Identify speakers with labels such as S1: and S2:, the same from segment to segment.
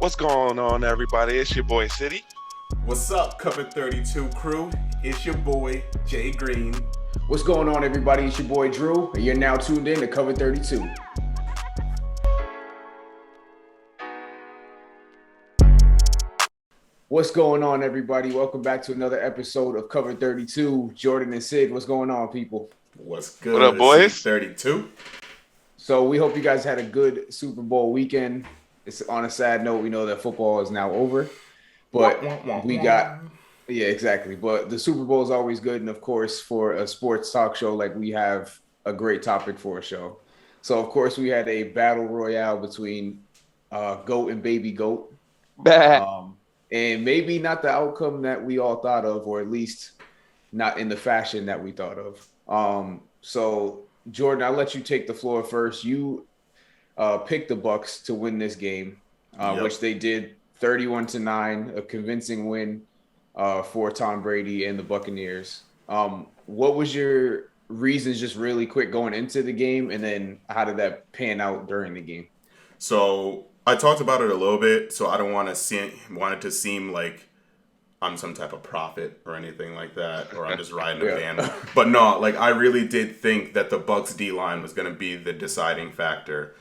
S1: What's going on, everybody? It's your boy City.
S2: What's up, Cover 32 crew? It's your boy, Jay Green.
S3: What's going on, everybody? It's your boy Drew, and you're now tuned in to Cover 32. What's going on, everybody? Welcome back to another episode of Cover 32. Jordan and Sid, what's going on, people?
S2: What's good?
S1: What up, boys?
S2: 32.
S3: So we hope you guys had a good Super Bowl weekend. It's on a sad note. We know that football is now over, but yeah, exactly. But the Super Bowl is always good. And of course, for a sports talk show, like we have a great topic for a show. So of course, we had a battle royale between GOAT and Baby GOAT. And maybe not the outcome that we all thought of, or at least not in the fashion that we thought of. So Jordan, I'll let you take the floor first. You picked the Bucks to win this game, which they did 31-9, a convincing win for Tom Brady and the Buccaneers. What was your reasons, just really quick, going into the game, and then how did that pan out during the game?
S2: So I talked about it a little bit, so I don't want it to seem like I'm some type of prophet or anything like that, or I'm just riding a van. But no, like I really did think that the Bucks D line was going to be the deciding factor.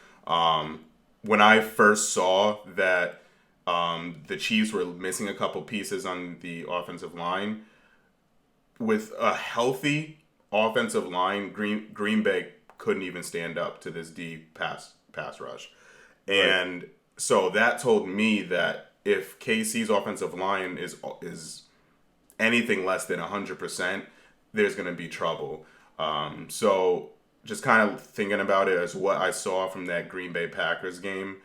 S2: When I first saw that the Chiefs were missing a couple pieces on the offensive line, with a healthy offensive line, Green Bay couldn't even stand up to this deep pass rush. And so that told me that if KC's offensive line is anything less than 100%, there's going to be trouble. So just kind of thinking about it as what I saw from that Green Bay Packers game,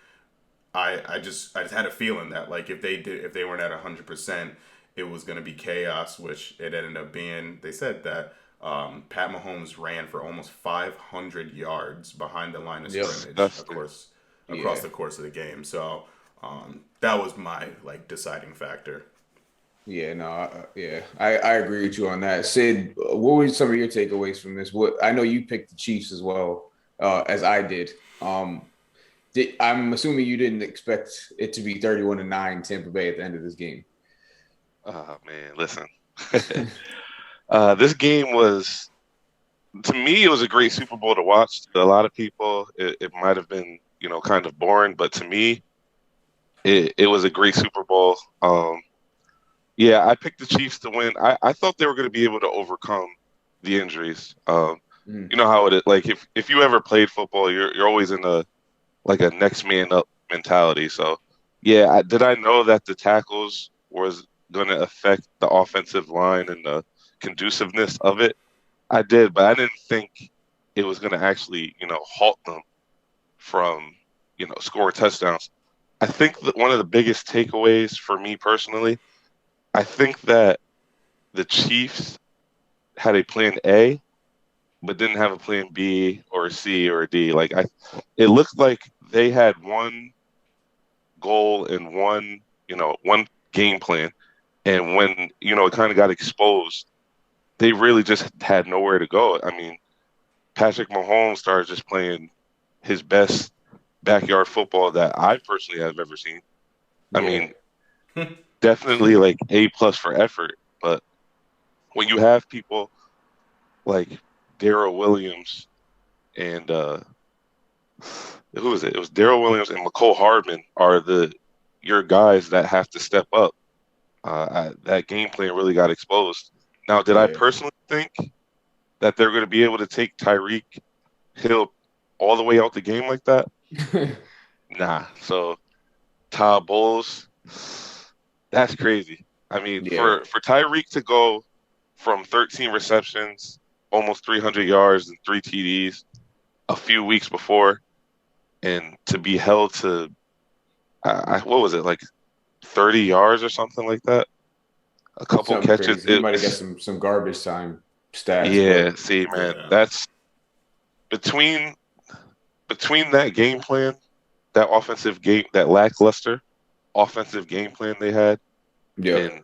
S2: I just had a feeling that like if they weren't at 100%, it was going to be chaos, which it ended up being. They said that Pat Mahomes ran for almost 500 yards behind the line of scrimmage, of course. Across the course of the game. So that was my deciding factor.
S3: Yeah, no, I agree with you on that. Sid, what were some of your takeaways from this? I know you picked the Chiefs as well, as I did. I'm assuming you didn't expect it to be 31-9 Tampa Bay at the end of this game.
S1: Oh, man, listen. This game was, to me, it was a great Super Bowl to watch. To a lot of people, it might have been kind of boring, but to me, it was a great Super Bowl. I picked the Chiefs to win. I thought they were going to be able to overcome the injuries. You know how it is. Like if you ever played football, you're always in a next man up mentality. So did I know that the tackles was going to affect the offensive line and the conduciveness of it? I did, but I didn't think it was going to actually halt them from scoring touchdowns. I think that one of the biggest takeaways for me personally, I think that the Chiefs had a plan A, but didn't have a plan B or a C or a D. It looked like they had one goal and one game plan, and when it kind of got exposed, they really just had nowhere to go. I mean, Patrick Mahomes started just playing his best backyard football that I personally have ever seen. I mean, definitely A+ for effort. But when you have people like Darrell Williams and who was it? It was Darrell Williams and McCole Hardman are your guys that have to step up. That game plan really got exposed. Now, did I personally think that they're going to be able to take Tyreek Hill all the way out the game like that? Nah. So Todd Bowles, that's crazy. I mean, for Tyreek to go from 13 receptions, almost 300 yards and 3 TDs a few weeks before, and to be held to what was it, 30 yards or something like that? A couple
S3: something
S1: catches.
S3: Crazy. He might have got some garbage time stats.
S1: Yeah, see, man, that's between that game plan, that lackluster offensive game plan they had, and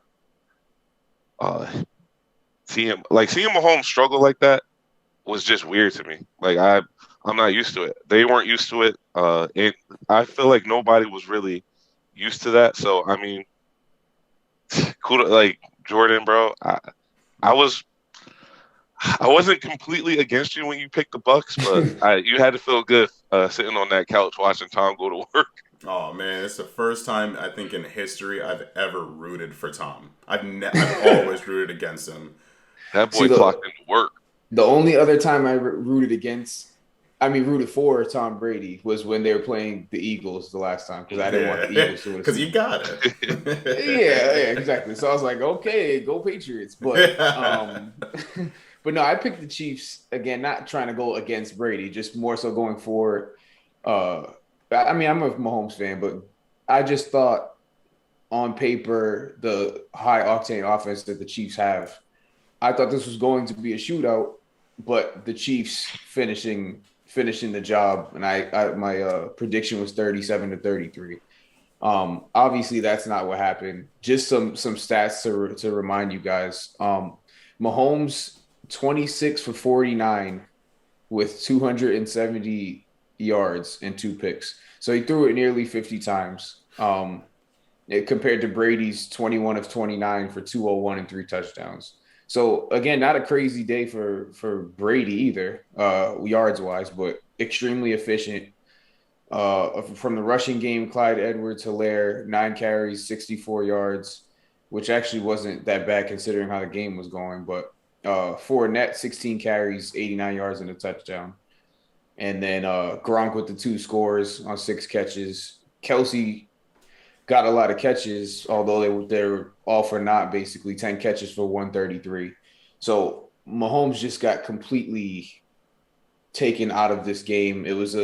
S1: seeing Mahomes struggle like that was just weird to me. I'm not used to it. They weren't used to it, and I feel like nobody was really used to that. So I mean, cool. Like Jordan, bro. I was I wasn't completely against you when you picked the Bucks, but you had to feel good sitting on that couch watching Tom go to work.
S2: Oh man, it's the first time I think in history I've ever rooted for Tom. I've always rooted against him.
S1: That
S3: See,
S1: boy clocked into work.
S3: the only other time I rooted for Tom Brady was when they were playing the Eagles the last time because I didn't want
S2: Yeah,
S3: the Eagles to win the
S2: because
S3: Super
S2: you
S3: Bowl.
S2: got
S3: Yeah,
S2: it.
S3: exactly. So I was like, okay, go Patriots. But no, I picked the Chiefs again, not trying to go against Brady, just more so going forward. Uh, I mean, I'm a Mahomes fan, but I just thought on paper the high octane offense that the Chiefs have, I thought this was going to be a shootout, but the Chiefs finishing the job, and I my prediction was 37-33. Obviously that's not what happened. Just some stats to remind you guys. Mahomes 26 for 49 with 270 yards and two picks. So he threw it nearly 50 times. Compared to Brady's 21 of 29 for 201 and three touchdowns. So again, not a crazy day for Brady either, yards wise, but extremely efficient. From the rushing game, Clyde Edwards-Helaire, 9 carries, 64 yards, which actually wasn't that bad considering how the game was going. But Fournette, 16 carries, 89 yards, and a touchdown. And then Gronk with the 2 scores on 6 catches. Kelsey got a lot of catches, although they're all for naught, basically 10 catches for 133. So Mahomes just got completely taken out of this game. It was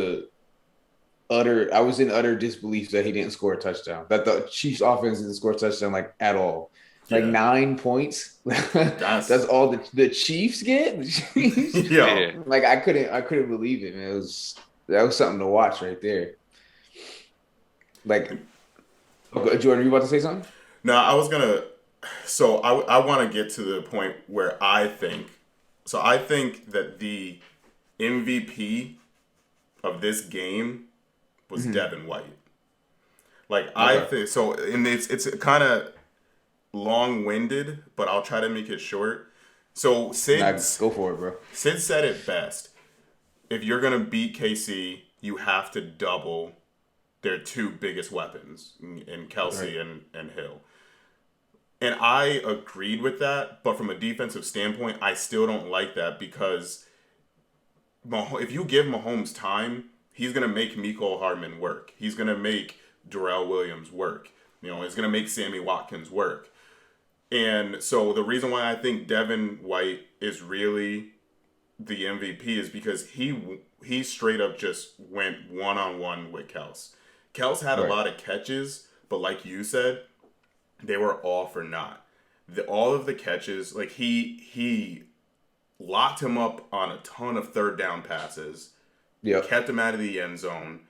S3: I was in utter disbelief that he didn't score a touchdown. That the Chiefs offense didn't score a touchdown like at all. Like
S2: Yeah,
S3: 9 points. That's
S2: that's
S3: all the Chiefs get. The Chiefs?
S2: yo.
S1: Yeah.
S3: Like I couldn't believe it, man. That was something to watch right there. Like, okay, Jordan, you about to say something?
S2: No, I was gonna. So I want to get to the point where I think. So I think that the MVP of this game was
S3: Mm-hmm.
S2: Devin White. Like I
S3: Okay.
S2: think so, and it's kind of long winded, but I'll try to make it short. So
S3: Now go for it, bro.
S2: Sid said it best. If you're gonna beat KC, you have to double their two biggest weapons in
S3: Right.
S2: Kelsey and Hill. And I agreed with that, but from a defensive standpoint, I still don't like that because if you give Mahomes time, he's gonna make Mecole Hardman work. He's gonna make Darrell Williams work. He's gonna make Sammy Watkins work. And so the reason why I think Devin White is really the MVP is because he straight up just went one on one with Kels. Kels had a
S3: Right.
S2: lot of catches, but like you said, they were all for naught. All of the catches, like he locked him up on a ton of third down passes,
S3: Yep.
S2: kept him out of the end zone.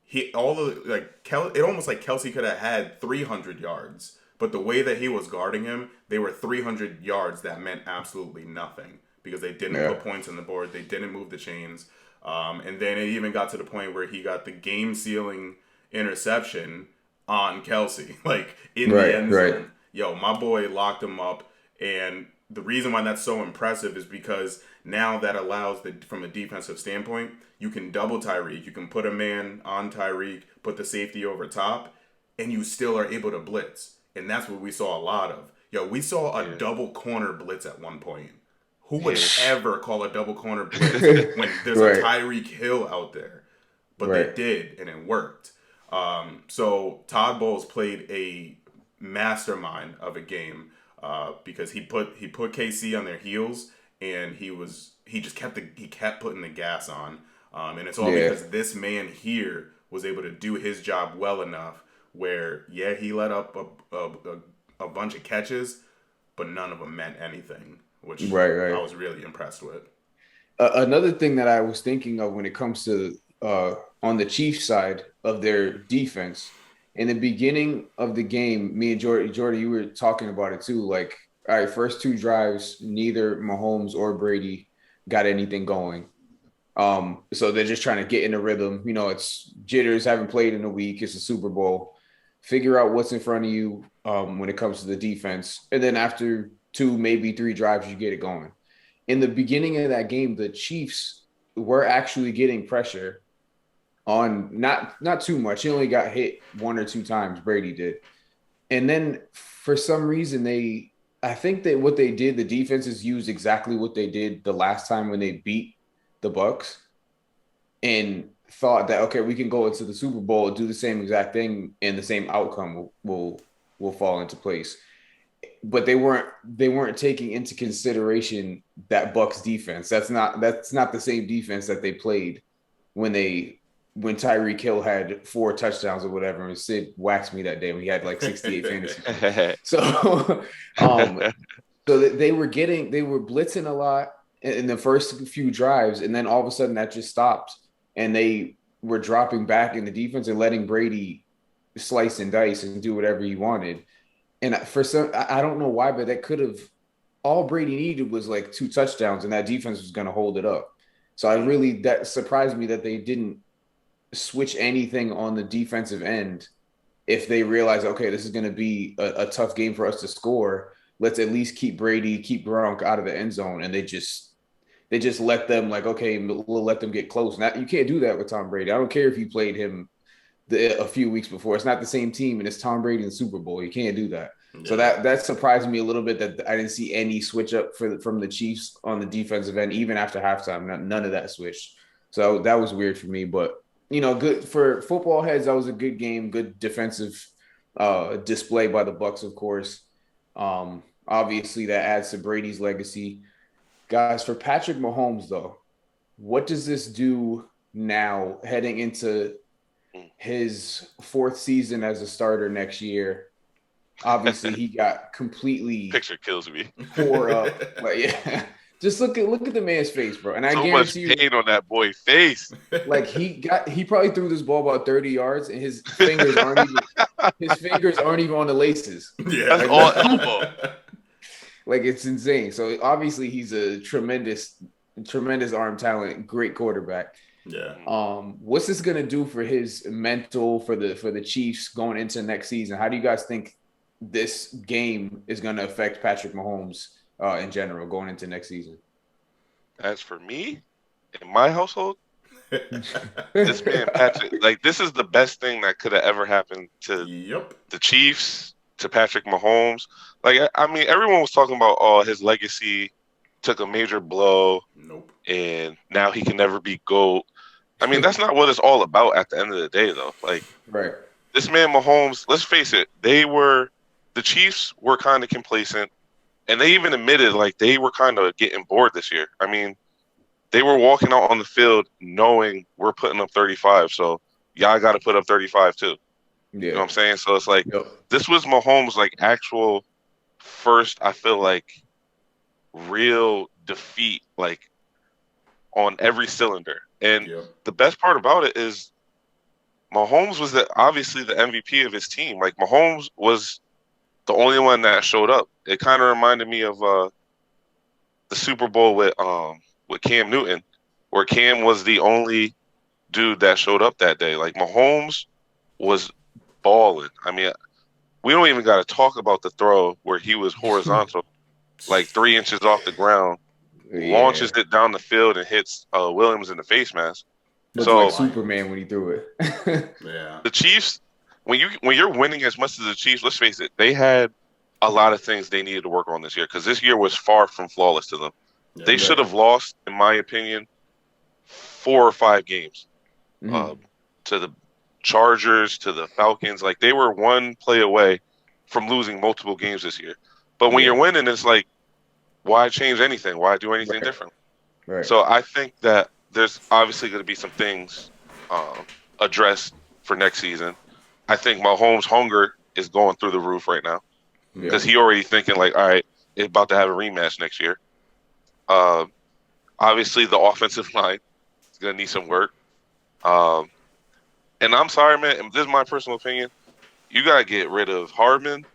S2: He all the like it almost like Kelsey could have had 300 yards, but the way that he was guarding him, they were 300 yards that meant absolutely nothing because they didn't
S3: Yeah.
S2: put points on the board, they didn't move the chains, and then it even got to the point where he got the game sealing interception on Kelsey, like in the
S3: Right.
S2: end
S3: Right.
S2: zone. Yo, my boy locked him up, and the reason why that's so impressive is because now that allows from a defensive standpoint, you can double Tyreek, you can put a man on Tyreek, put the safety over top, and you still are able to blitz. And that's what we saw a lot of. Yo, we saw a
S1: Yeah.
S2: double corner blitz at one point. Who would
S1: Yeah.
S2: ever call a double corner blitz when there's a
S3: Right.
S2: Tyreek Hill out there? But they
S3: Right.
S2: did, and it worked. So Todd Bowles played a mastermind of a game because he put KC on their heels, and he kept putting the gas on, and it's all
S3: Yeah.
S2: because this man here was able to do his job well enough where he let up a bunch of catches, but none of them meant anything, which
S3: Right.
S2: I
S3: Right.
S2: was really impressed with.
S3: Another thing that I was thinking of when it comes to on the Chiefs side of their defense, in the beginning of the game, me and Jordy, you were talking about it too. Like, all right, first 2 drives, neither Mahomes or Brady got anything going. So they're just trying to get in a rhythm. It's jitters, haven't played in a week. It's a Super Bowl. figure out what's in front of you when it comes to the defense, and then after 2, maybe 3 drives, you get it going. In the beginning of that game, the Chiefs were actually getting pressure on not too much. He only got hit 1 or 2 times. Brady did, and then for some reason I think that what they did, the defenses used exactly what they did the last time when they beat the Bucks, and thought that okay, we can go into the Super Bowl, do the same exact thing, and the same outcome will fall into place. But they weren't taking into consideration that Bucks defense. That's not the same defense that they played when Tyreek Hill had 4 touchdowns or whatever, and Sid waxed me that day when he had like 68 fantasy points. So so they were blitzing a lot in the first few drives, and then all of a sudden that just stopped, and they were dropping back in the defense and letting Brady slice and dice and do whatever he wanted. And for some, I don't know why, but that could have all Brady needed was like 2 touchdowns, and that defense was going to hold it up. So that surprised me that they didn't switch anything on the defensive end. If they realize, okay, this is going to be a tough game for us to score, let's at least keep Gronk out of the end zone, and they just let them like, okay, we'll let them get close. Now you can't do that with Tom Brady. I don't care if you played him a few weeks before. It's not the same team, and it's Tom Brady in the Super Bowl. You can't do that. Yeah. So that surprised me a little bit that I didn't see any switch up from the Chiefs on the defensive end, even after halftime. None of that switched. So that was weird for me. But, good for football heads. That was a good game, good defensive display by the Bucks, of course. Obviously, that adds to Brady's legacy. Guys, for Patrick Mahomes, though, what does this do now heading into his 4th season as a starter next year? Obviously, he got completely
S1: picture kills me.
S3: Tore up. Like, yeah. Just look at the man's face, bro. And I
S1: so
S3: guarantee
S1: much pain on that boy's face.
S3: Like he probably threw this ball about 30 yards, and his fingers aren't even on the laces.
S2: Yeah,
S1: that's all elbow.
S3: Like, it's insane. So obviously he's a tremendous arm talent, great quarterback.
S2: Yeah.
S3: What's this gonna do for his mental, for the Chiefs going into next season? How do you guys think this game is gonna affect Patrick Mahomes in general going into next season?
S1: As for me, in my household, this man Patrick, like, this is the best thing that could have ever happened to the Chiefs, to Patrick Mahomes. Like, I mean, everyone was talking about, his legacy took a major blow.
S2: Nope. And
S1: now he can never be GOAT. I mean, that's not what it's all about at the end of the day, though. Like,
S3: right.
S1: This man Mahomes, let's face it, the Chiefs were kind of complacent, and they even admitted, like, they were kind of getting bored this year. I mean, they were walking out on the field knowing we're putting up 35, so y'all got to put up 35 too. Yeah. You know what I'm saying? So it's like, This was Mahomes' like actual first, I feel like, real defeat, like, on every cylinder. And the best part about it is Mahomes was obviously the MVP of his team. Like, Mahomes was the only one that showed up. It kind of reminded me of the Super Bowl with Cam Newton, where Cam was the only dude that showed up that day. Like, Mahomes was balling. I mean, we don't even got to talk about the throw where he was horizontal, like 3 inches off the ground, launches it down the field and hits Williams in the face mask.
S3: Looked like Superman when he threw it.
S2: Yeah.
S1: The Chiefs, when you're winning as much as the Chiefs, let's face it, they had a lot of things they needed to work on this year, because this year was far from flawless to them. Yeah, they should have lost, in my opinion, 4 or 5 games to the Chargers, to the Falcons. Like, they were one play away from losing multiple games this year. But when you're winning, it's like, why change anything? Why do anything different? Right. So I think that there's obviously going to be some things addressed for next season. I think Mahomes' hunger is going through the roof right now, because he already thinking like, all right, it's about to have a rematch next year. Obviously, the offensive line is going to need some work. And I'm sorry, man, and this is my personal opinion. You got to get rid of Hardman,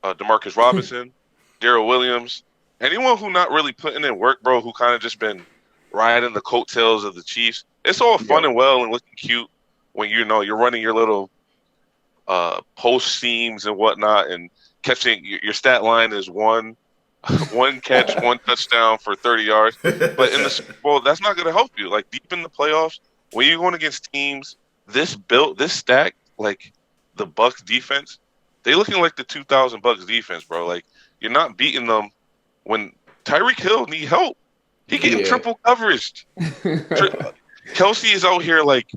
S1: Demarcus Robinson, Darrell Williams, anyone who not really putting in work, bro, who kind of just been riding the coattails of the Chiefs. It's all fun and well and looking cute when you're running your little post seams and whatnot, and catching your stat line is one catch, one touchdown for 30 yards. But in the Super Bowl, that's not going to help you. Like deep in the playoffs, when you're going against teams this stack, like the Bucks defense, they looking like the 2000 Bucks defense, bro. Like you're not beating them when Tyreek Hill need help. He getting triple coverage. Kelsey is out here like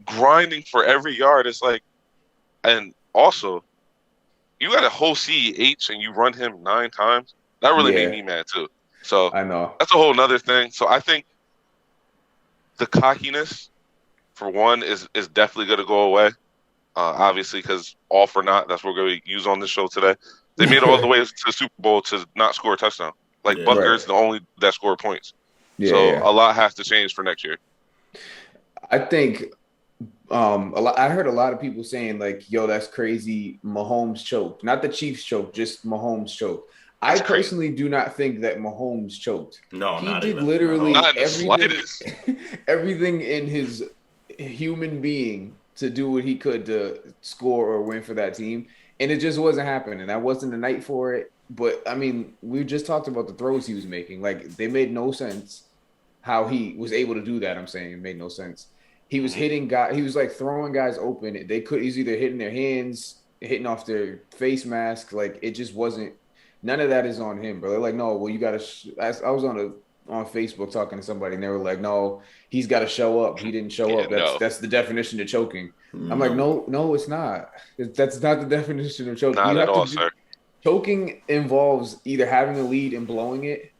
S1: grinding for every yard. It's like, and also you got a whole CEH and you run him 9 times. That really made me mad too. So
S3: I know
S1: that's a whole nother thing. So I think the cockiness, for one, is definitely going to go away. Obviously, because all for naught, that's what we're going to use on this show today. They made it all the way to the Super Bowl to not score a touchdown. Like Butker's the only that scored points. A lot has to change for next year.
S3: I think I heard a lot of people saying like, "Yo, that's crazy." Mahomes choked, not the Chiefs choked, just Mahomes choked. I personally do not think that Mahomes choked.
S2: No,
S3: he
S2: not
S3: did
S2: even.
S3: literally
S1: not
S3: everything in his human being to do what he could to score or win for that team, and it just wasn't happening. That wasn't the night for it. But I mean, we just talked about the throws he was making. Like they made no sense how he was able to do that. I'm saying it made no sense. He was hitting guys. He was like throwing guys open. They could. He's either hitting their hands, hitting off their face mask. Like it just wasn't. None of that is on him, bro. They're like, no. Well, you got to. I was on Facebook talking to somebody, and they were like, no, he's got to show up. He didn't show up. That's the definition of choking. I'm like, no, it's not. That's not the definition of choking.
S1: Not at all, sir.
S3: Choking involves either having a lead and blowing it,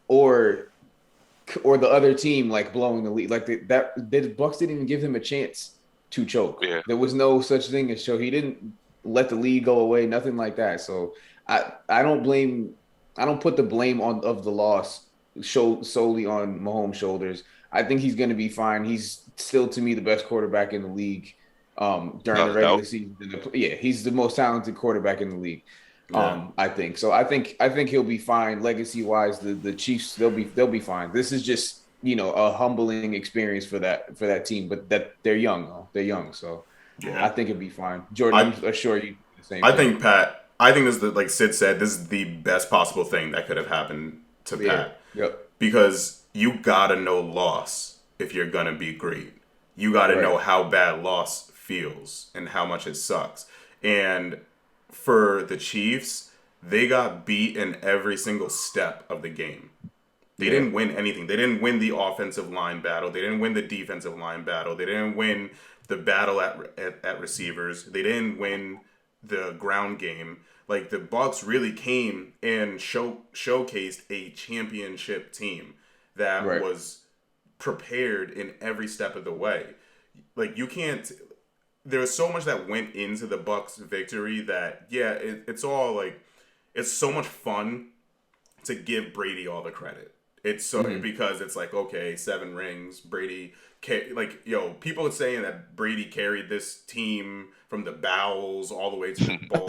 S3: or the other team like blowing the lead. Like the Bucks didn't even give him a chance to choke.
S1: Yeah.
S3: There was no such thing as choke. He didn't let the lead go away, nothing like that. So I don't put the blame of the loss solely on Mahomes' shoulders. I think he's going to be fine. He's still to me the best quarterback in the league during the regular season. Yeah, he's the most talented quarterback in the league. I think so. I think he'll be fine. Legacy wise, the Chiefs they'll be fine. This is just a humbling experience for that team, but that they're young though. They're young, so I think it'll be fine. Jordan, I'm sure you the same.
S2: I think Pat. I think this is like Sid said. This is the best possible thing that could have happened to Pat.
S3: Yep.
S2: Because you gotta know loss if you're gonna be great. You gotta know how bad loss feels and how much it sucks. And for the Chiefs, they got beat in every single step of the game. They didn't win anything. They didn't win the offensive line battle. They didn't win the defensive line battle. They didn't win the battle at receivers. They didn't win the ground game. Like the Bucks really came and showcased a championship team that was prepared in every step of the way. Like you can't. There's so much that went into the Bucks' victory that it's all like it's so much fun to give Brady all the credit. It's so because it's like, okay, 7 rings, Brady. People are saying that Brady carried this team from the bowels all the way to the bowl.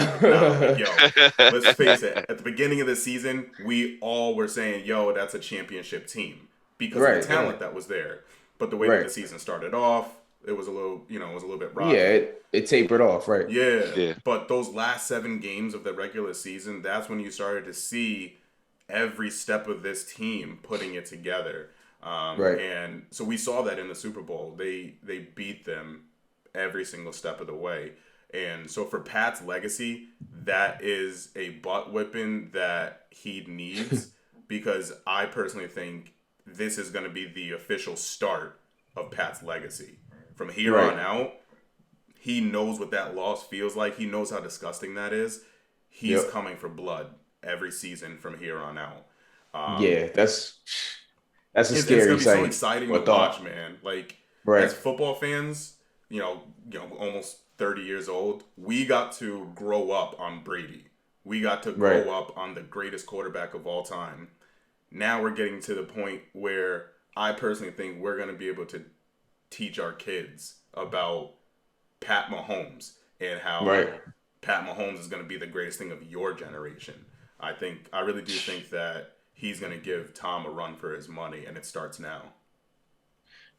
S2: Let's face it. At the beginning of the season, we all were saying, that's a championship team because of the talent that was there. But the way that the season started off, it was a little bit rocky.
S3: Yeah, it tapered off, right?
S2: Yeah. But those last 7 games of the regular season, that's when you started to see every step of this team putting it together. And so we saw that in the Super Bowl. They beat them every single step of the way. And so for Pat's legacy, that is a butt whipping that he needs because I personally think this is going to be the official start of Pat's legacy. From here on out, he knows what that loss feels like. He knows how disgusting that is. He's coming for blood every season from here on out.
S3: That's a scary
S2: It's gonna be so exciting to watch, man. Like as football fans, almost 30 years old, we got to grow up on Brady. We got to grow up on the greatest quarterback of all time. Now we're getting to the point where I personally think we're going to be able to teach our kids about Pat Mahomes and how Pat Mahomes is going to be the greatest thing of your generation. I really do think that he's going to give Tom a run for his money, and it starts now.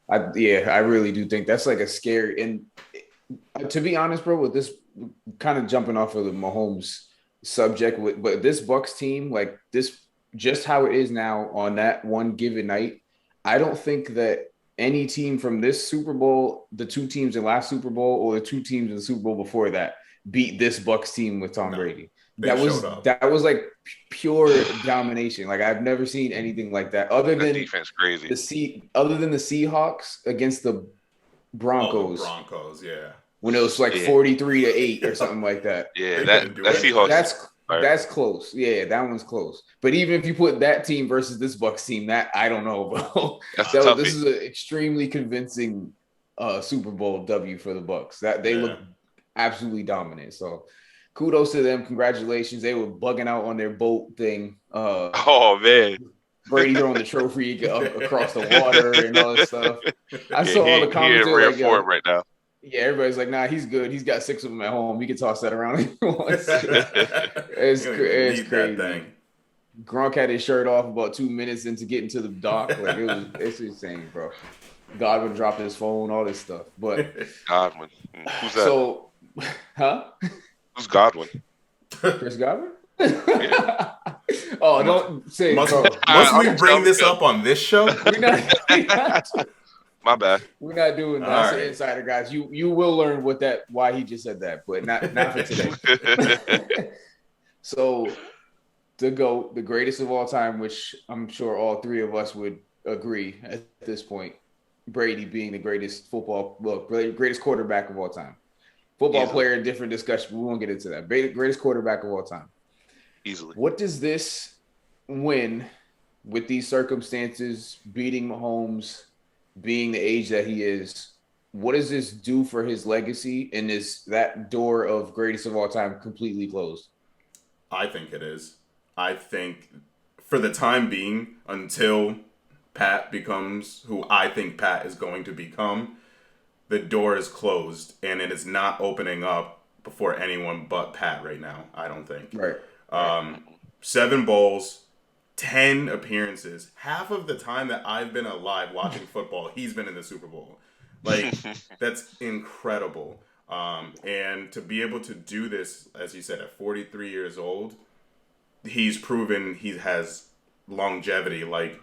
S3: I really do think that's like a scary, and To be honest, bro, with this kind of jumping off of the Mahomes subject, but this Bucks team, like this, just how it is now on that one given night, I don't think that any team from this Super Bowl, the two teams in last Super Bowl, or the two teams in the Super Bowl before that, beat this Bucks team with Tom
S2: No,
S3: Brady.
S2: they showed up.
S3: That was like pure domination. Like I've never seen anything like that, other
S1: That
S3: than
S1: defense crazy.
S3: other than the Seahawks against the Broncos.
S2: Oh, the Broncos, yeah.
S3: When it was like 43-8 or something like that.
S1: Yeah,
S2: They
S1: that
S2: couldn't do
S1: Seahawks.
S3: That's close. Yeah, that one's close. But even if you put that team versus this Bucks team, that I don't know, bro. This is an extremely convincing Super Bowl W for the Bucks. That they look absolutely dominant. So kudos to them. Congratulations. They were bugging out on their boat thing.
S1: Oh man.
S3: Brady throwing the trophy across the water and all that stuff. I saw all the comments
S1: like, right now.
S3: Yeah, everybody's like, nah, he's good. He's got 6 of them at home. He can toss that around if he wants. It's crazy. Gronk had his shirt off about 2 minutes into getting to the dock. Like it's insane, bro. Godwin dropped his phone, all this stuff. But
S1: Godwin. Who's that?
S3: So, huh?
S1: Who's Godwin?
S3: Chris Godwin? Yeah. Oh, don't say it.
S2: Must we bring this up on this show?
S3: We're not
S1: My bad.
S3: We're not doing that. That's an insider, guys. You will learn why he just said that, but not for today. So the GOAT, the greatest of all time, which I'm sure all three of us would agree at this point, Brady being the greatest greatest quarterback of all time. Football player, different discussion, but we won't get into that. Greatest quarterback of all time.
S1: Easily.
S3: What does this win with these circumstances, beating Mahomes, being the age that he is, what does this do for his legacy? And is that door of greatest of all time completely closed?
S2: I think it is. I think for the time being, until Pat becomes who I think Pat is going to become, the door is closed and it is not opening up before anyone but Pat right now, I don't think.
S3: Right.
S2: 7 bowls, 10 appearances. Half of the time that I've been alive watching football, he's been in the Super Bowl. Like, that's incredible. And to be able to do this, as you said, at 43 years old, he's proven he has longevity like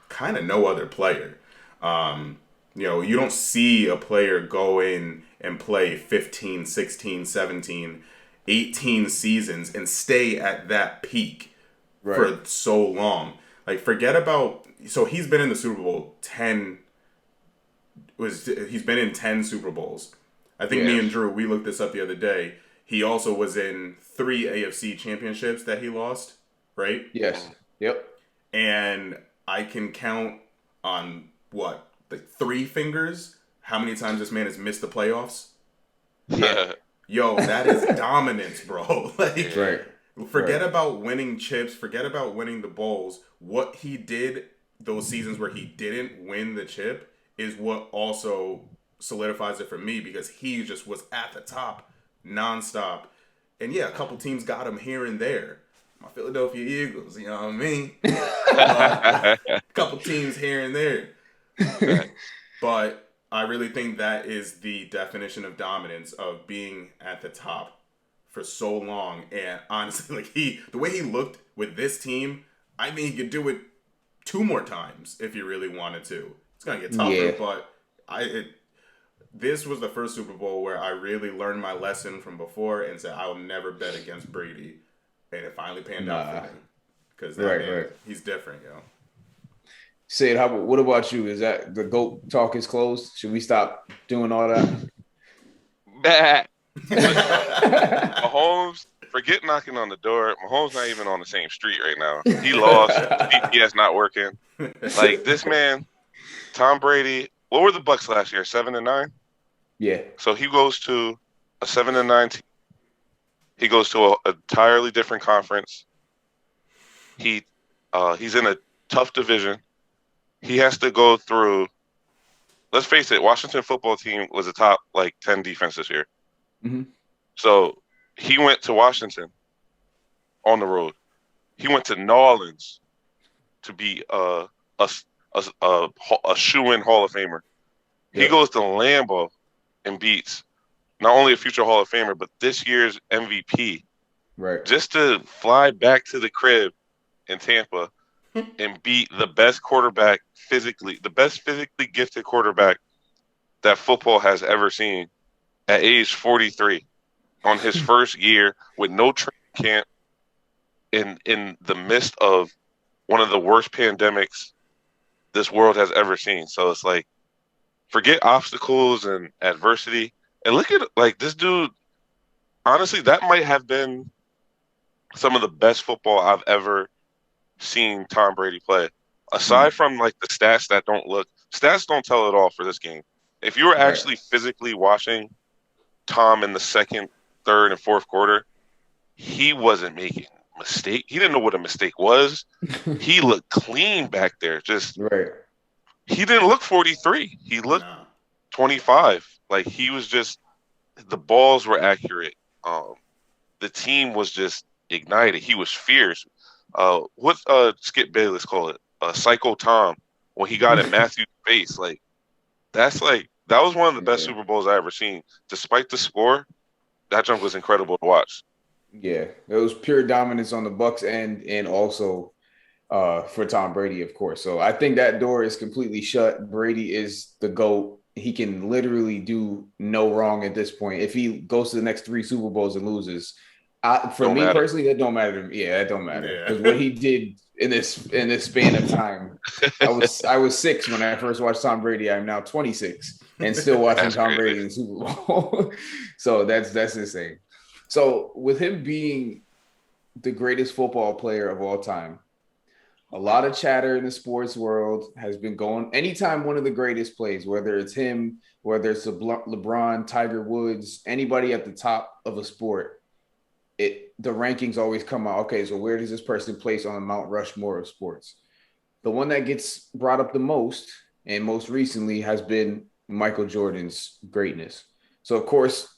S2: kind of no other player. You don't see a player go in and play 15, 16, 17, 18 seasons and stay at that peak for so long. Like, forget about... So he's been in the Super Bowl 10... He's been in 10 Super Bowls. I think me and Drew, we looked this up the other day. He also was in 3 AFC championships that he lost, right?
S3: Yes. Yep.
S2: And I can count on, like 3 fingers how many times this man has missed the playoffs.
S3: Yeah.
S2: Yo, that is dominance, bro. Like,
S3: right.
S2: Forget about winning chips. Forget about winning the bowls. What he did those seasons where he didn't win the chip is what also solidifies it for me, because he just was at the top nonstop. And yeah, a couple teams got him here and there. My Philadelphia Eagles, you know what I mean? A couple teams here and there. But I really think that is the definition of dominance, of being at the top for so long. And honestly, like the way he looked with this team, I think he could do it 2 more times if he really wanted to. It's gonna get tougher, but this was the first Super Bowl where I really learned my lesson from before and said I will never bet against Brady, and it finally panned out for him, because he's different, yo.
S3: Sid, what about you? Is that the GOAT talk is closed? Should we stop doing all that?
S1: Mahomes, forget knocking on the door. Mahomes not even on the same street right now. He lost. GPS not working. Like, this man, Tom Brady. What were the Bucks last year? 7-9.
S3: Yeah.
S1: So he goes to a 7-9 team. He goes to an entirely different conference. He's in a tough division. He has to go through. Let's face it, Washington football team was a top 10 defense this year.
S3: Mm-hmm.
S1: So he went to Washington on the road. He went to New Orleans to be a shoe-in Hall of Famer. He goes to Lambeau and beats not only a future Hall of Famer, but this year's MVP,
S3: Right.
S1: just to fly back to the crib in Tampa and beat the best quarterback physically, the best physically gifted quarterback that football has ever seen at age 43 on his first year with no training camp in the midst of one of the worst pandemics this world has ever seen. So it's like, forget obstacles and adversity and look at like this dude. Honestly, that might have been some of the best football I've ever seen Tom Brady play. Aside from like the stats don't tell it all for this game. If you were
S3: Right.
S1: actually physically watching Tom in the second, third, and fourth quarter, he wasn't making mistake. He didn't know what a mistake was. He looked clean back there. Just
S3: Right.
S1: he didn't look 43. He looked
S2: Nah.
S1: 25. Like he was just the balls were accurate. The team was just ignited. He was fierce. What Skip Bayless call it? Psycho Tom when he got in Matthew's face. That was one of the best
S3: Yeah.
S1: Super Bowls I ever seen. Despite the score, that jump was incredible to watch.
S3: Yeah. It was pure dominance on the Bucks and also for Tom Brady, of course. So I think that door is completely shut. Brady is the GOAT. He can literally do no wrong at this point. If he goes to the next 3 Super Bowls and loses, for
S1: Don't
S3: me
S1: matter.
S3: personally, that don't matter to me. Yeah, that don't matter
S2: Yeah.
S3: because what he did in this span of time, I was 6 when I first watched Tom Brady. I'm now 26 and still watching
S1: That's
S3: Tom
S1: crazy.
S3: Brady in the Super Bowl. So that's insane. So with him being the greatest football player of all time, a lot of chatter in the sports world has been going anytime one of the greatest plays, whether it's him, whether it's LeBron, Tiger Woods, anybody at the top of a sport, the rankings always come out. Okay, so where does this person place on the Mount Rushmore of sports? The one that gets brought up the most and most recently has been Michael Jordan's greatness. So of course,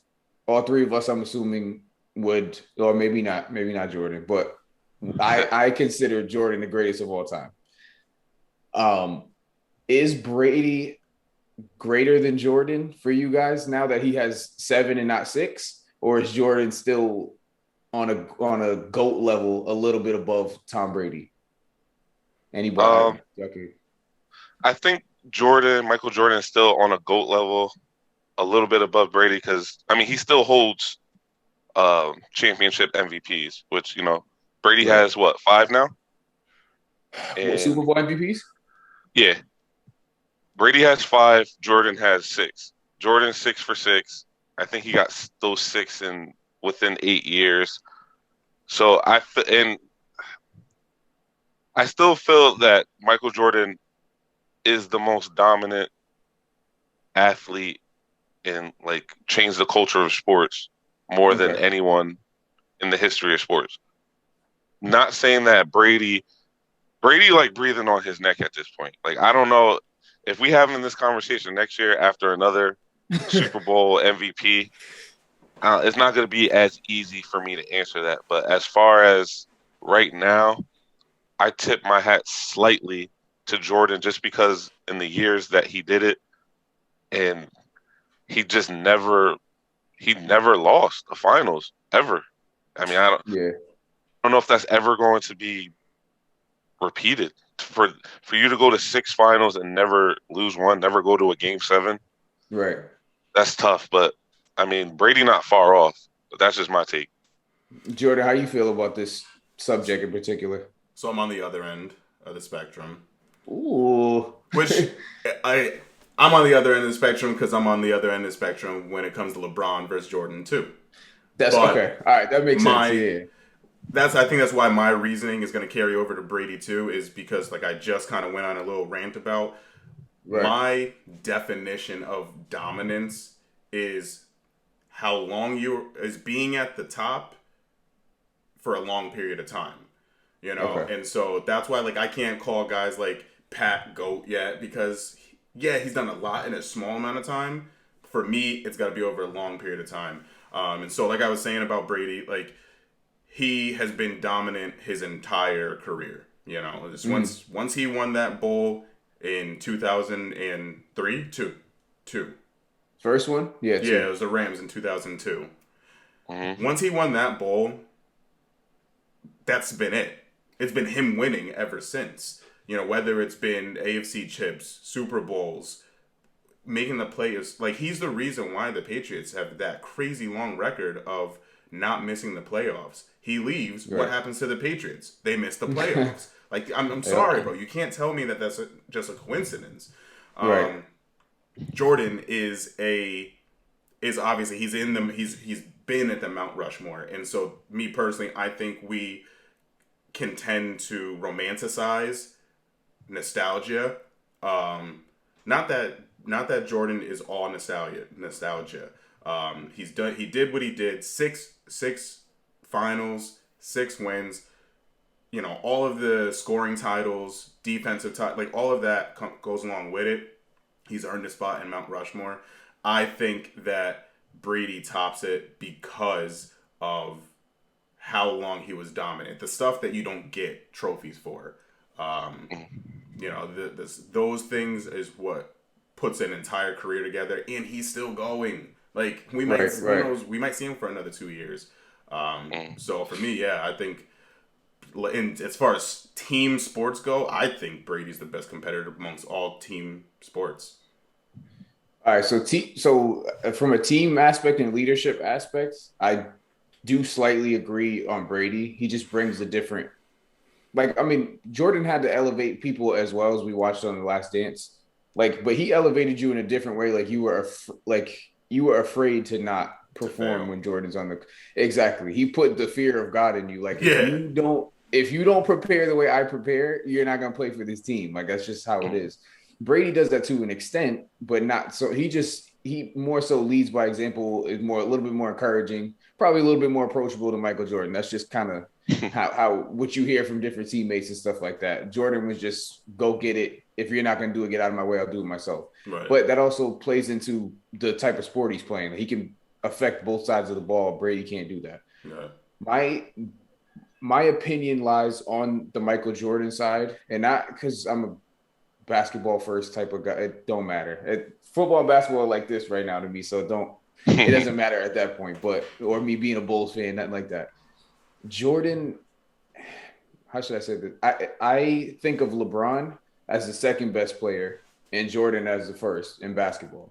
S3: all 3 of us, I'm assuming, would, or maybe not Jordan, but I consider Jordan the greatest of all time. Um, is Brady greater than Jordan for you guys now that he has 7 and not 6, or is Jordan still on a GOAT level, a little bit above Tom Brady? Anybody?
S1: Um,
S3: Okay.
S1: I think Michael Jordan, is still on a GOAT level, a little bit above Brady because I mean he still holds championship MVPs, which Brady
S3: Right.
S1: has what 5 now,
S3: What,
S1: and
S3: Super Bowl MVPs?
S1: yeah, Brady has 5. Jordan has 6. Jordan's 6 for 6. I think he got those 6 in within 8 years. So and I still feel that Michael Jordan is the most dominant athlete and like changed the culture of sports more than
S3: Okay.
S1: anyone in the history of sports. Not saying that Brady like breathing on his neck at this point. Like I don't know if we have in this conversation next year after another Super Bowl MVP, it's not going to be as easy for me to answer that. But as far as right now, I tip my hat slightly to Jordan just because in the years that he did it, and he just never lost the finals ever. I mean,
S3: Yeah.
S1: don't know if that's ever going to be repeated for you to go to 6 finals and never lose one, never go to a game 7.
S3: Right.
S1: That's tough, but I mean, Brady not far off. But that's just my take.
S3: Jordan, how you feel about this subject in particular?
S2: So I'm on the other end of the spectrum,
S3: Ooh.
S2: which I'm on the other end of the spectrum because I'm on the other end of the spectrum when it comes to LeBron versus Jordan too.
S3: That's
S2: But
S3: okay. All right, that makes sense.
S2: my
S3: Yeah.
S2: I think that's why my reasoning is going to carry over to Brady too, is because like I just kind of went on a little rant about
S3: Right.
S2: my definition of dominance is how long you is being at the top for a long period of time,
S3: Okay.
S2: and so that's why like I can't call guys like Pat GOAT yet because yeah, he's done a lot in a small amount of time. For me, it's got to be over a long period of time. And so like I was saying about Brady, like he has been dominant his entire career. Just
S3: Mm.
S2: once he won that bowl in 2003, two,
S3: First one? Yeah,
S2: Yeah, it
S3: two.
S2: was the Rams in 2002.
S1: Mm-hmm.
S2: Once he won that bowl, that's been it. It's been him winning ever since. Whether it's been AFC chips, Super Bowls, making the playoffs. Like, he's the reason why the Patriots have that crazy long record of not missing the playoffs. He leaves. What
S3: Right.
S2: happens to the Patriots? They miss the playoffs. Like, I'm
S3: Yep.
S2: sorry, bro. You can't tell me that that's just a coincidence.
S3: Right.
S2: Um, Jordan is obviously he's been at the Mount Rushmore, and so me personally, I think we can tend to romanticize nostalgia. Um, not that Jordan is all nostalgia. He did what he did. Six finals, 6 wins. All of the scoring titles, defensive like all of that goes along with it. He's earned a spot in Mount Rushmore. I think that Brady tops it because of how long he was dominant. The stuff that you don't get trophies for. Um, those things is what puts an entire career together, and he's still going. Like, we might,
S3: Right.
S2: who
S3: Right.
S2: knows, we might see him for another 2 years.
S1: Mm-hmm.
S2: So for me, yeah, I think, and as far as team sports go, I think Brady's the best competitor amongst all team sports.
S3: All right. So from a team aspect and leadership aspects, I do slightly agree on Brady. He just brings a different, like, I mean, Jordan had to elevate people as well, as we watched on The Last Dance. Like, but he elevated you in a different way. Like, you were afraid to not
S2: To
S3: perform
S2: fail.
S3: when Jordan's on the exactly. He put the fear of God in you. Like,
S2: Yeah.
S3: if you don't prepare the way I prepare, you're not gonna play for this team. Like, that's just how it is. Brady does that to an extent, but not so. He more so leads by example. Is more a little bit more encouraging, probably a little bit more approachable to Michael Jordan. That's just kind of how what you hear from different teammates and stuff like that. Jordan was just go get it. If you're not gonna do it, get out of my way. I'll do it myself.
S2: Right.
S3: But that also plays into the type of sport he's playing. He can affect both sides of the ball. Brady can't do that.
S2: Yeah.
S3: My my opinion lies on the Michael Jordan side, and not because I'm a basketball first type of guy. It don't matter. Football and basketball are like this right now to me, so don't. It doesn't matter at that point. But or me being a Bulls fan, nothing like that. Jordan, how should I say this? I think of LeBron as the second best player and Jordan as the first in basketball.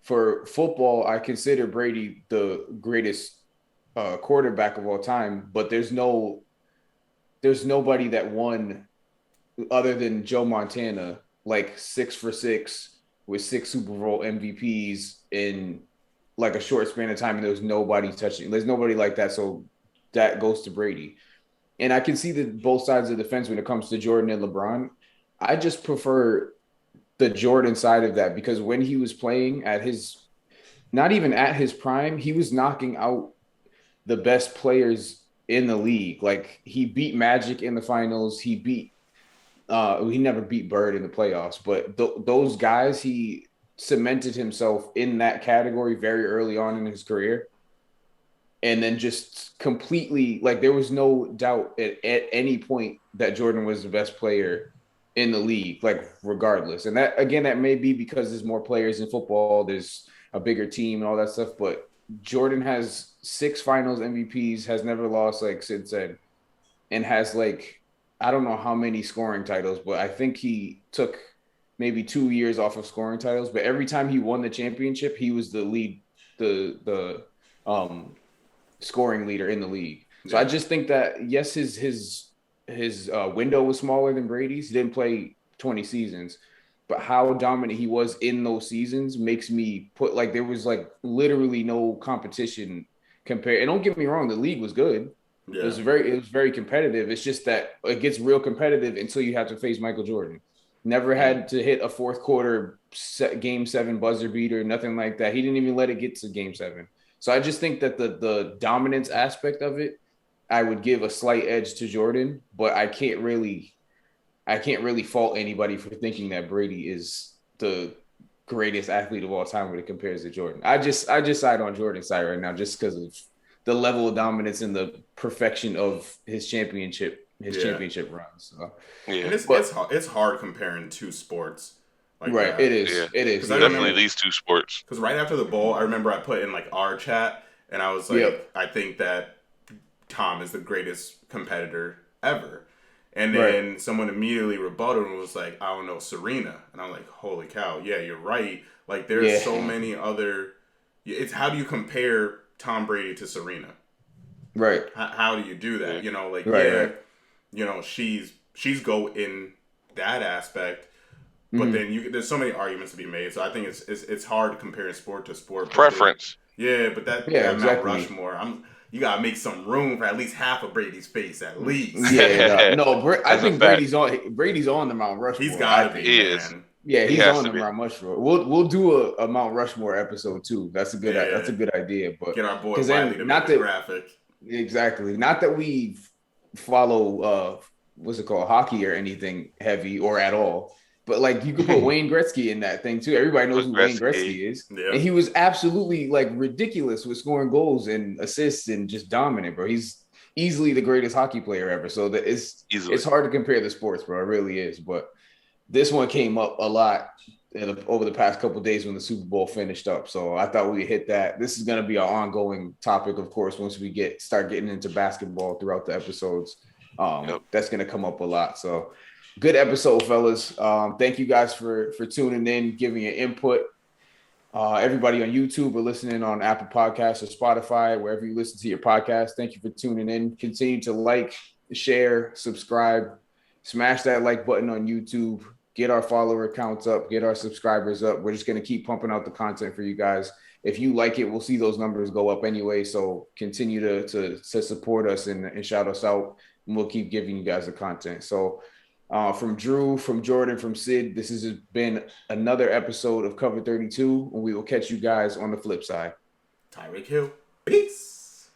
S3: For football, I consider Brady the greatest quarterback of all time, but there's nobody that won other than Joe Montana, like 6 for 6 with 6 Super Bowl MVPs in like a short span of time, and there was nobody touching. There's nobody like that, so that goes to Brady. And I can see the both sides of the fence when it comes to Jordan and LeBron. I just prefer the Jordan side of that because when he was playing at his, not even at his prime, he was knocking out the best players in the league. Like he beat Magic in the finals. He never beat Bird in the playoffs, but those guys, he cemented himself in that category very early on in his career. And then just completely, like, there was no doubt at any point that Jordan was the best player in the league, like, regardless. And that, again, that may be because there's more players in football, there's a bigger team and all that stuff. But Jordan has 6 finals MVPs, has never lost, like Sid said, and has like I don't know how many scoring titles, but I think he took maybe 2 years off of scoring titles. But every time he won the championship, he was the lead, the scoring leader in the league. So I
S2: Yeah.
S3: just think that yes, his window was smaller than Brady's. He didn't play 20 seasons, but how dominant he was in those seasons makes me put like there was like literally no competition compared. And don't get me wrong, the league was good.
S2: Yeah.
S3: It was very competitive. It's just that it gets real competitive until you have to face Michael Jordan. Never had to hit a fourth quarter game 7 buzzer beater, nothing like that. He didn't even let it get to game 7. So I just think that the dominance aspect of it, I would give a slight edge to Jordan, but I can't really fault anybody for thinking that Brady is the greatest athlete of all time when it compares to Jordan. I just side on Jordan's side right now just because of the level of dominance and the perfection of
S2: Yeah.
S3: championship runs. So.
S1: Yeah.
S2: And it's
S3: But
S2: hard comparing two sports. like
S3: Right.
S2: that.
S3: It is.
S1: Yeah,
S3: It is.
S2: Because I
S3: Yeah.
S1: definitely
S2: remember,
S1: these two sports.
S2: because right after the bowl, I remember I put in like our chat, and I was like,
S3: Yep.
S2: I think that Tom is the greatest competitor ever. And
S3: Right.
S2: then someone immediately rebutted and was like, I don't know, Serena. And I'm like, holy cow, yeah, you're right. Like, there's
S3: Yeah.
S2: so many other. It's how do you compare Tom Brady to Serena?
S3: Right.
S2: How do you do
S1: Yeah.
S2: that? You know, like,
S3: Right.
S2: yeah,
S3: Right.
S2: you know, she's go in that aspect, but
S3: Mhm.
S2: then there's so many arguments to be made. So I think it's hard comparing sport to sport. But
S1: Preference.
S2: yeah, but
S3: Yeah.
S2: that Mount
S3: Exactly.
S2: Rushmore, you gotta make some room for at least half of Brady's face, at least.
S3: Yeah. No. I
S1: That's a
S3: think
S1: fact.
S3: Brady's on the Mount
S2: He's
S3: Rushmore. I
S2: gotta be,
S3: think.
S1: He is.
S2: man.
S3: Yeah,
S1: He
S3: he's
S1: has
S3: on
S1: to
S3: the
S1: be.
S3: Mount Rushmore. We'll do a Mount Rushmore episode too. That's a
S2: Yeah,
S3: good idea. But
S2: get our boy
S3: because
S2: Wiley to
S3: then
S2: make the graphic.
S3: exactly not that we follow what's it called, hockey or anything heavy or at all. But like you could put Wayne Gretzky in that thing too. Everybody knows
S1: Put
S3: who Wayne
S1: Gretzky.
S3: Gretzky is,
S2: Yeah,
S3: and he was absolutely like ridiculous with scoring goals and assists and just dominant, bro. He's easily the greatest hockey player ever. So that
S1: Easily.
S3: it's hard to compare the sports, bro. It really is. But this one came up a lot over the past couple of days when the Super Bowl finished up. So I thought we'd hit that. This is going to be our ongoing topic, of course, once we start getting into basketball throughout the episodes.
S1: Yep.
S3: That's going to come up a lot. So good episode, fellas. Thank you guys for tuning in, giving your input. Everybody on YouTube or listening on Apple Podcasts or Spotify, wherever you listen to your podcast, thank you for tuning in. Continue to like, share, subscribe, smash that like button on YouTube. Get our follower counts up, get our subscribers up. We're just going to keep pumping out the content for you guys. If you like it, we'll see those numbers go up anyway. So continue to support us and shout us out, and we'll keep giving you guys the content. So from Drew, from Jordan, from Sid, this has been another episode of Cover 32, and we will catch you guys on the flip side.
S2: Tyreek Hill. Peace.